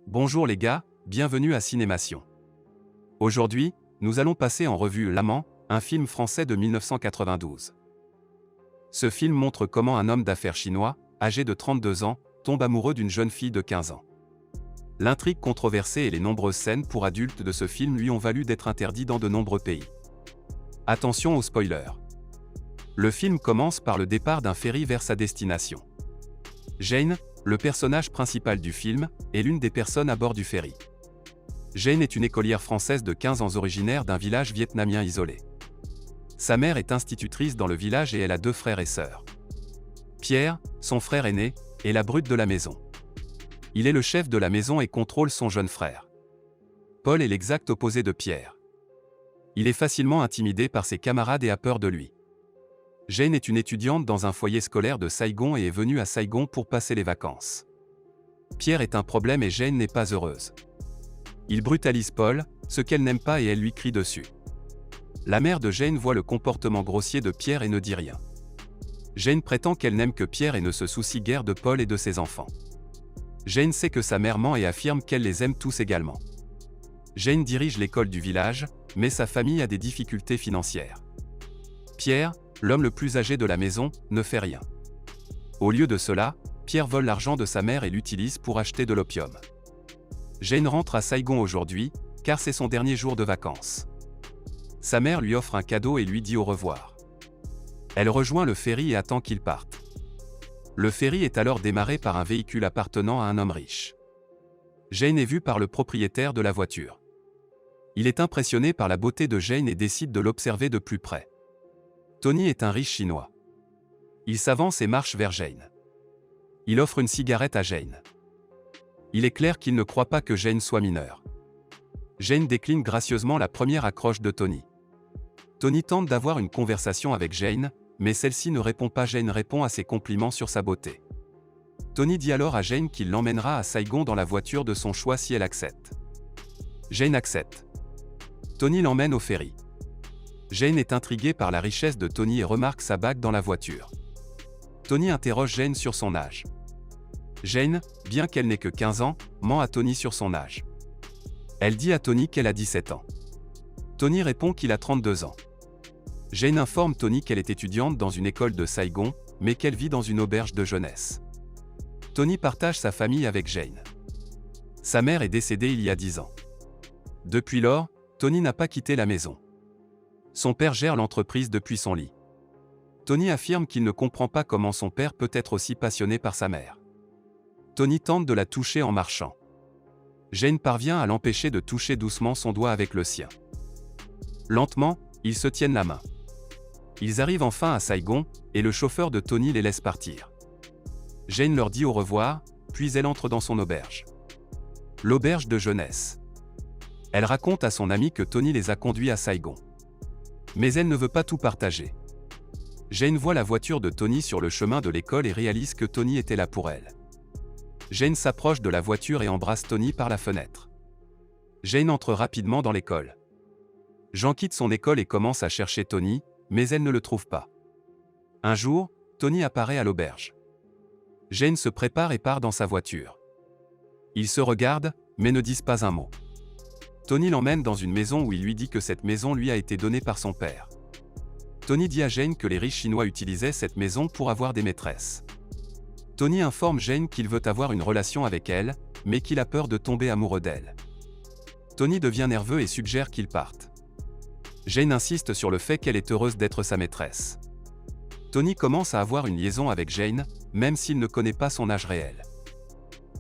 Bonjour les gars, bienvenue à Cinémation. Aujourd'hui, nous allons passer en revue L'Amant, un film français de 1992. Ce film montre comment un homme d'affaires chinois, âgé de 32 ans, tombe amoureux d'une jeune fille de 15 ans. L'intrigue controversée et les nombreuses scènes pour adultes de ce film lui ont valu d'être interdit dans de nombreux pays. Attention aux spoilers. Le film commence par le départ d'un ferry vers sa destination. Jane, le personnage principal du film, est l'une des personnes à bord du ferry. Jane est une écolière française de 15 ans originaire d'un village vietnamien isolé. Sa mère est institutrice dans le village et elle a 2 frères et sœurs. Pierre, son frère aîné, est la brute de la maison. Il est le chef de la maison et contrôle son jeune frère. Paul est l'exact opposé de Pierre. Il est facilement intimidé par ses camarades et a peur de lui. Jane est une étudiante dans un foyer scolaire de Saigon et est venue à Saigon pour passer les vacances. Pierre est un problème et Jane n'est pas heureuse. Il brutalise Paul, ce qu'elle n'aime pas et elle lui crie dessus. La mère de Jane voit le comportement grossier de Pierre et ne dit rien. Jane prétend qu'elle n'aime que Pierre et ne se soucie guère de Paul et de ses enfants. Jane sait que sa mère ment et affirme qu'elle les aime tous également. Jane dirige l'école du village, mais sa famille a des difficultés financières. Pierre, l'homme le plus âgé de la maison, ne fait rien. Au lieu de cela, Pierre vole l'argent de sa mère et l'utilise pour acheter de l'opium. Jane rentre à Saigon aujourd'hui, car c'est son dernier jour de vacances. Sa mère lui offre un cadeau et lui dit au revoir. Elle rejoint le ferry et attend qu'il parte. Le ferry est alors démarré par un véhicule appartenant à un homme riche. Jane est vue par le propriétaire de la voiture. Il est impressionné par la beauté de Jane et décide de l'observer de plus près. Tony est un riche chinois. Il s'avance et marche vers Jane. Il offre une cigarette à Jane. Il est clair qu'il ne croit pas que Jane soit mineure. Jane décline gracieusement la première accroche de Tony. Tony tente d'avoir une conversation avec Jane, mais celle-ci ne répond pas. Jane répond à ses compliments sur sa beauté. Tony dit alors à Jane qu'il l'emmènera à Saigon dans la voiture de son choix si elle accepte. Jane accepte. Tony l'emmène au ferry. Jane est intriguée par la richesse de Tony et remarque sa bague dans la voiture. Tony interroge Jane sur son âge. Jane, bien qu'elle n'ait que 15 ans, ment à Tony sur son âge. Elle dit à Tony qu'elle a 17 ans. Tony répond qu'il a 32 ans. Jane informe Tony qu'elle est étudiante dans une école de Saigon, mais qu'elle vit dans une auberge de jeunesse. Tony partage sa famille avec Jane. Sa mère est décédée il y a 10 ans. Depuis lors, Tony n'a pas quitté la maison. Son père gère l'entreprise depuis son lit. Tony affirme qu'il ne comprend pas comment son père peut être aussi passionné par sa mère. Tony tente de la toucher en marchant. Jane parvient à l'empêcher de toucher doucement son doigt avec le sien. Lentement, ils se tiennent la main. Ils arrivent enfin à Saigon, et le chauffeur de Tony les laisse partir. Jane leur dit au revoir, puis elle entre dans son auberge. L'auberge de jeunesse. Elle raconte à son ami que Tony les a conduits à Saigon. Mais elle ne veut pas tout partager. Jane voit la voiture de Tony sur le chemin de l'école et réalise que Tony était là pour elle. Jane s'approche de la voiture et embrasse Tony par la fenêtre. Jane entre rapidement dans l'école. Jean quitte son école et commence à chercher Tony, mais elle ne le trouve pas. Un jour, Tony apparaît à l'auberge. Jane se prépare et part dans sa voiture. Ils se regardent, mais ne disent pas un mot. Tony l'emmène dans une maison où il lui dit que cette maison lui a été donnée par son père. Tony dit à Jane que les riches chinois utilisaient cette maison pour avoir des maîtresses. Tony informe Jane qu'il veut avoir une relation avec elle, mais qu'il a peur de tomber amoureux d'elle. Tony devient nerveux et suggère qu'ils partent. Jane insiste sur le fait qu'elle est heureuse d'être sa maîtresse. Tony commence à avoir une liaison avec Jane, même s'il ne connaît pas son âge réel.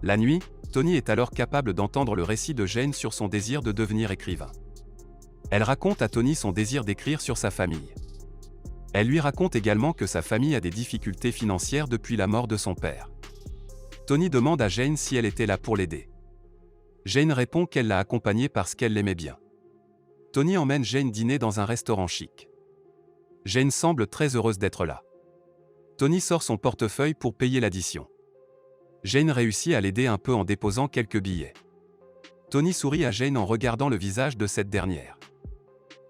La nuit, Tony est alors capable d'entendre le récit de Jane sur son désir de devenir écrivain. Elle raconte à Tony son désir d'écrire sur sa famille. Elle lui raconte également que sa famille a des difficultés financières depuis la mort de son père. Tony demande à Jane si elle était là pour l'aider. Jane répond qu'elle l'a accompagnée parce qu'elle l'aimait bien. Tony emmène Jane dîner dans un restaurant chic. Jane semble très heureuse d'être là. Tony sort son portefeuille pour payer l'addition. Jane réussit à l'aider un peu en déposant quelques billets. Tony sourit à Jane en regardant le visage de cette dernière.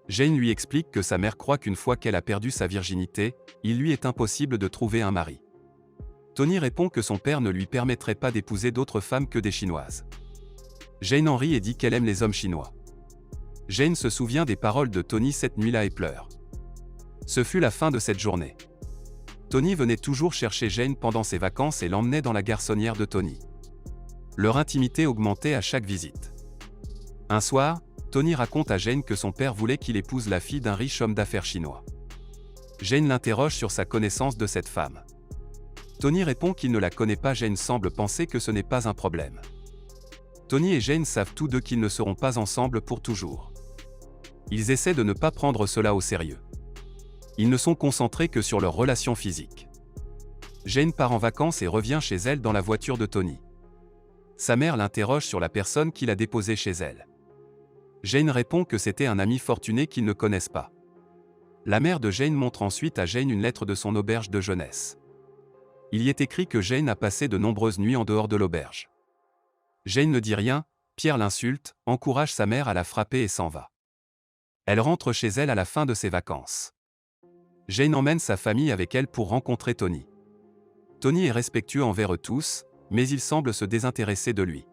Jane lui explique que sa mère croit qu'une fois qu'elle a perdu sa virginité, il lui est impossible de trouver un mari. Tony répond que son père ne lui permettrait pas d'épouser d'autres femmes que des Chinoises. Jane en rit et dit qu'elle aime les hommes chinois. Jane se souvient des paroles de Tony cette nuit-là et pleure. Ce fut la fin de cette journée. Tony venait toujours chercher Jane pendant ses vacances et l'emmenait dans la garçonnière de Tony. Leur intimité augmentait à chaque visite. Un soir, Tony raconte à Jane que son père voulait qu'il épouse la fille d'un riche homme d'affaires chinois. Jane l'interroge sur sa connaissance de cette femme. Tony répond qu'il ne la connaît pas. Jane semble penser que ce n'est pas un problème. Tony et Jane savent tous deux qu'ils ne seront pas ensemble pour toujours. Ils essaient de ne pas prendre cela au sérieux. Ils ne sont concentrés que sur leur relation physique. Jane part en vacances et revient chez elle dans la voiture de Tony. Sa mère l'interroge sur la personne qui l'a déposée chez elle. Jane répond que c'était un ami fortuné qu'ils ne connaissent pas. La mère de Jane montre ensuite à Jane une lettre de son auberge de jeunesse. Il y est écrit que Jane a passé de nombreuses nuits en dehors de l'auberge. Jane ne dit rien, Pierre l'insulte, encourage sa mère à la frapper et s'en va. Elle rentre chez elle à la fin de ses vacances. Jane emmène sa famille avec elle pour rencontrer Tony. Tony est respectueux envers eux tous, mais il semble se désintéresser de lui.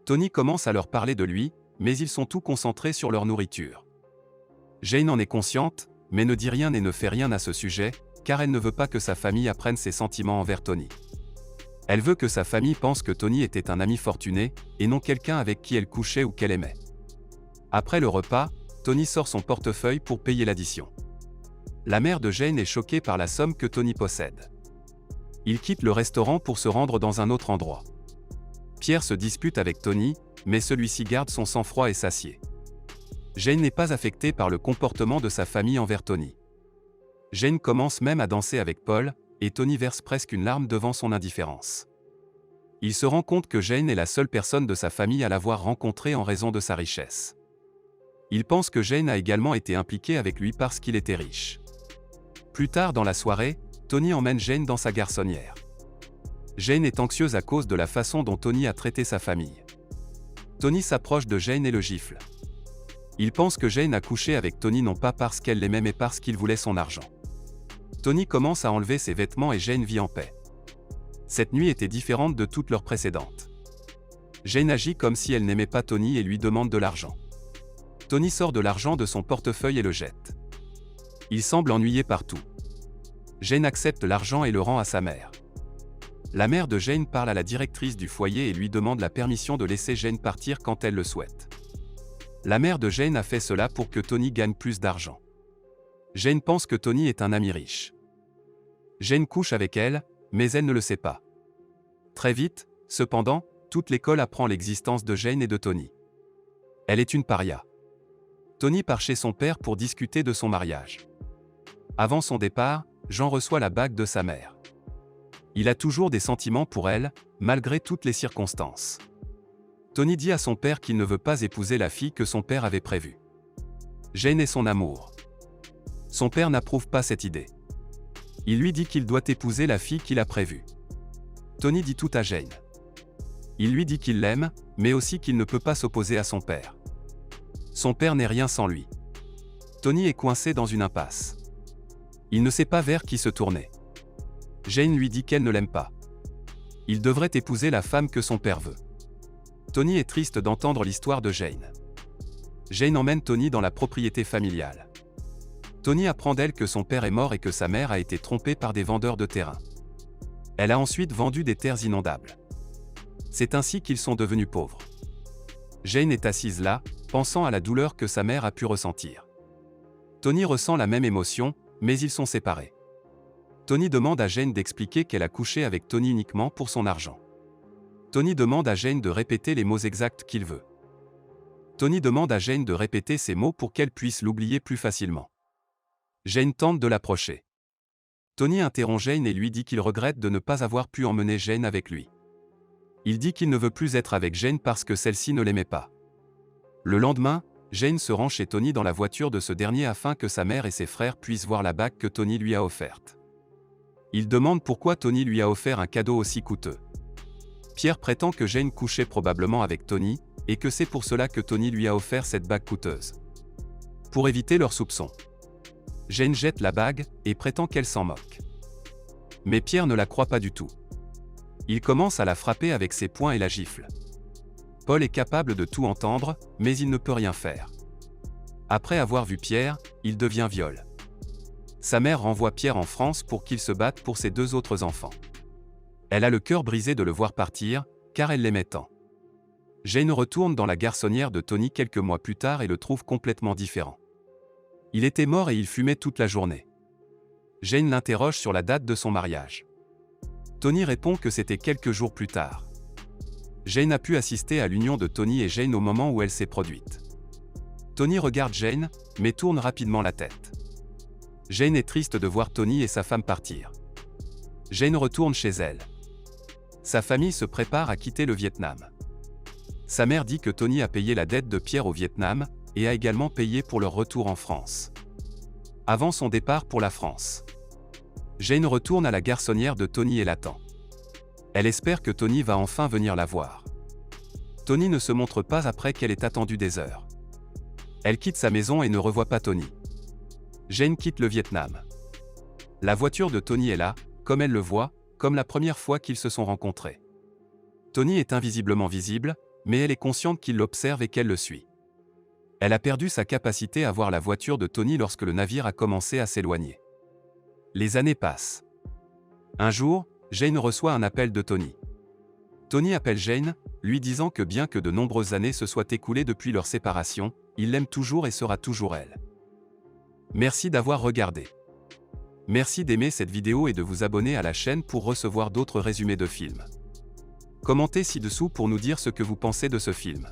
Tony commence à leur parler de lui, mais ils sont tous concentrés sur leur nourriture. Jane en est consciente, mais ne dit rien et ne fait rien à ce sujet, car elle ne veut pas que sa famille apprenne ses sentiments envers Tony. Elle veut que sa famille pense que Tony était un ami fortuné, et non quelqu'un avec qui elle couchait ou qu'elle aimait. Après le repas, Tony sort son portefeuille pour payer l'addition. La mère de Jane est choquée par la somme que Tony possède. Il quitte le restaurant pour se rendre dans un autre endroit. Pierre se dispute avec Tony, mais celui-ci garde son sang-froid et s'assied. Jane n'est pas affectée par le comportement de sa famille envers Tony. Jane commence même à danser avec Paul, et Tony verse presque une larme devant son indifférence. Il se rend compte que Jane est la seule personne de sa famille à l'avoir rencontré en raison de sa richesse. Il pense que Jane a également été impliquée avec lui parce qu'il était riche. Plus tard dans la soirée, Tony emmène Jane dans sa garçonnière. Jane est anxieuse à cause de la façon dont Tony a traité sa famille. Tony s'approche de Jane et le gifle. Il pense que Jane a couché avec Tony non pas parce qu'elle l'aimait mais parce qu'il voulait son argent. Tony commence à enlever ses vêtements et Jane vit en paix. Cette nuit était différente de toutes leurs précédentes. Jane agit comme si elle n'aimait pas Tony et lui demande de l'argent. Tony sort de l'argent de son portefeuille et le jette. Il semble ennuyé partout. Jane accepte l'argent et le rend à sa mère. La mère de Jane parle à la directrice du foyer et lui demande la permission de laisser Jane partir quand elle le souhaite. La mère de Jane a fait cela pour que Tony gagne plus d'argent. Jane pense que Tony est un ami riche. Jane couche avec elle, mais elle ne le sait pas. Très vite, cependant, toute l'école apprend l'existence de Jane et de Tony. Elle est une paria. Tony part chez son père pour discuter de son mariage. Avant son départ, Jean reçoit la bague de sa mère. Il a toujours des sentiments pour elle, malgré toutes les circonstances. Tony dit à son père qu'il ne veut pas épouser la fille que son père avait prévue. Jane est son amour. Son père n'approuve pas cette idée. Il lui dit qu'il doit épouser la fille qu'il a prévue. Tony dit tout à Jane. Il lui dit qu'il l'aime, mais aussi qu'il ne peut pas s'opposer à son père. Son père n'est rien sans lui. Tony est coincé dans une impasse. Il ne sait pas vers qui se tourner. Jane lui dit qu'elle ne l'aime pas. Il devrait épouser la femme que son père veut. Tony est triste d'entendre l'histoire de Jane. Jane emmène Tony dans la propriété familiale. Tony apprend d'elle que son père est mort et que sa mère a été trompée par des vendeurs de terrain. Elle a ensuite vendu des terres inondables. C'est ainsi qu'ils sont devenus pauvres. Jane est assise là, pensant à la douleur que sa mère a pu ressentir. Tony ressent la même émotion, mais ils sont séparés. Tony demande à Jane d'expliquer qu'elle a couché avec Tony uniquement pour son argent. Tony demande à Jane de répéter les mots exacts qu'il veut. Tony demande à Jane de répéter ces mots pour qu'elle puisse l'oublier plus facilement. Jane tente de l'approcher. Tony interrompt Jane et lui dit qu'il regrette de ne pas avoir pu emmener Jane avec lui. Il dit qu'il ne veut plus être avec Jane parce que celle-ci ne l'aimait pas. Le lendemain, Jane se rend chez Tony dans la voiture de ce dernier afin que sa mère et ses frères puissent voir la bague que Tony lui a offerte. Il demande pourquoi Tony lui a offert un cadeau aussi coûteux. Pierre prétend que Jane couchait probablement avec Tony, et que c'est pour cela que Tony lui a offert cette bague coûteuse. Pour éviter leurs soupçons, Jane jette la bague, et prétend qu'elle s'en moque. Mais Pierre ne la croit pas du tout. Il commence à la frapper avec ses poings et la gifle. Paul est capable de tout entendre, mais il ne peut rien faire. Après avoir vu Pierre, il devient viol. Sa mère renvoie Pierre en France pour qu'il se batte pour ses 2 autres enfants. Elle a le cœur brisé de le voir partir, car elle l'aimait tant. Jane retourne dans la garçonnière de Tony quelques mois plus tard et le trouve complètement différent. Il était mort et il fumait toute la journée. Jane l'interroge sur la date de son mariage. Tony répond que c'était quelques jours plus tard. Jane a pu assister à l'union de Tony et Jane au moment où elle s'est produite. Tony regarde Jane, mais tourne rapidement la tête. Jane est triste de voir Tony et sa femme partir. Jane retourne chez elle. Sa famille se prépare à quitter le Vietnam. Sa mère dit que Tony a payé la dette de Pierre au Vietnam, et a également payé pour leur retour en France. Avant son départ pour la France, Jane retourne à la garçonnière de Tony et l'attend. Elle espère que Tony va enfin venir la voir. Tony ne se montre pas après qu'elle ait attendu des heures. Elle quitte sa maison et ne revoit pas Tony. Jane quitte le Vietnam. La voiture de Tony est là, comme elle le voit, comme la première fois qu'ils se sont rencontrés. Tony est invisiblement visible, mais elle est consciente qu'il l'observe et qu'elle le suit. Elle a perdu sa capacité à voir la voiture de Tony lorsque le navire a commencé à s'éloigner. Les années passent. Un jour, Jane reçoit un appel de Tony. Tony appelle Jane, lui disant que bien que de nombreuses années se soient écoulées depuis leur séparation, il l'aime toujours et sera toujours elle. Merci d'avoir regardé. Merci d'aimer cette vidéo et de vous abonner à la chaîne pour recevoir d'autres résumés de films. Commentez ci-dessous pour nous dire ce que vous pensez de ce film.